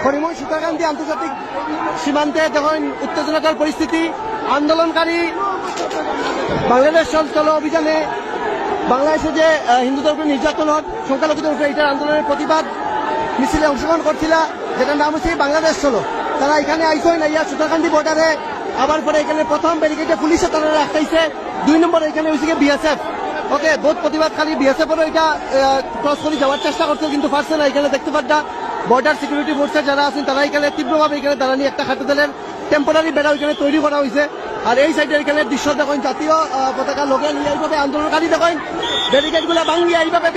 হরিমোহন সীতাকান্দি আন্তর্জাতিক সীমান্তে যখন উত্তেজনাকর পরিস্থিতি, আন্দোলনকারী বাংলাদেশ চলো অভিযানে বাংলাদেশে যে হিন্দুদের উপরে নির্যাতন হয়, সংখ্যালঘুদের উপরে, এটার আন্দোলনের প্রতিবাদ মিছিলে অংশগ্রহণ করছিল, যেটার নাম হচ্ছে বাংলাদেশ চলো। তারা এখানে আইসই না, সীতাকান্দি বর্ডারে আবার পরে এখানে প্রথম ব্যারিকেডে পুলিশে তারা রাখাইছে, 2 নম্বর এখানে হয়েছে বিএসএফ। ওকে, বহুত প্রতিবাদকারী বিএসএফেরও এটা ক্রস করে যাওয়ার চেষ্টা করছে, কিন্তু পারছে না। এখানে দেখতে পাচ্ছা বর্ডার সিকিউরিটি ফোর্সের যারা আছেন তারা এখানে তীব্রভাবে এখানে দাঁড়ানি একটা খাটো দলের টেম্পোরারি বেড়া এখানে তৈরি করা হয়েছে। আর এই সাইডে এখানে দৃশ্য দেখেন, জাতীয় পতাকা লোকে নিয়ে এইভাবে আন্দোলনকারী দেখেন ব্যারিকেড গুলা ভাঙিয়ে এইভাবে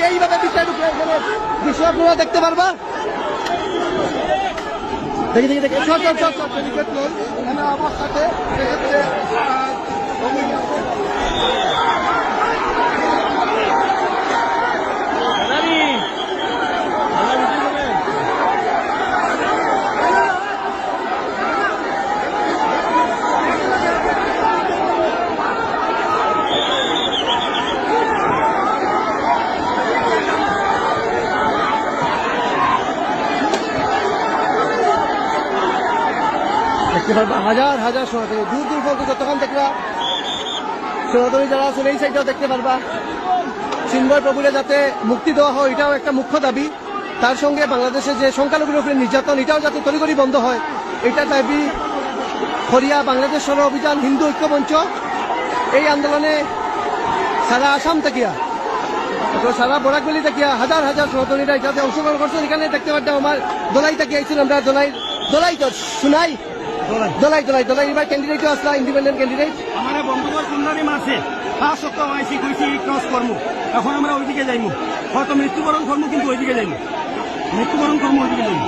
বিচার ঢুকে এখানে দৃশ্য আপনারা দেখতে পারবা। দেখি ব্যারিকেড নয় অবস্থাতে দেখতে পারবা হাজার হাজার সনাতনী, দূর দূর পর্যন্ত যতক্ষণ দেখবা সনাতনী যারা আছেন এই সাইডটাও দেখতে পারবা। চিন্ময় প্রভুরে যাতে মুক্তি দেওয়া হয় এটাও একটা মুখ্য দাবি। তার সঙ্গে বাংলাদেশে যে সংখ্যালঘুর উপরে নির্যাতন এটাও যাতে তড়িঘড়ি বন্ধ হয় এটা দাবি। খরিয়া বাংলাদেশ সর অভিযান, হিন্দু ঐক্য মঞ্চ এই আন্দোলনে সারা আসাম থাকিয়া, সারা বরাকবেলি থাকিয়া হাজার হাজার সনাতনীরা এটাতে অংশগ্রহণ করছেন। এখানে দেখতে পাচ্ছি আমার দোলাই থেকে আইছিল, আমরা দোলাই তো শুনাই দোলাই এবার ক্যান্ডিডেটও আসলা, ইন্ডিপেন্ডেন্ট ক্যান্ডিডেট। আমার বন্ধুদের সুন্দরী মাসে 5 সপ্তাহ আইসি কইছি ক্রস করবো, এখন আমরা ওইদিকে যাইমু, হয়তো মৃত্যুবরণ করবো, কিন্তু ওইদিকে যাইমু, মৃত্যুবরণ করবো, ওইদিকে যাইমু।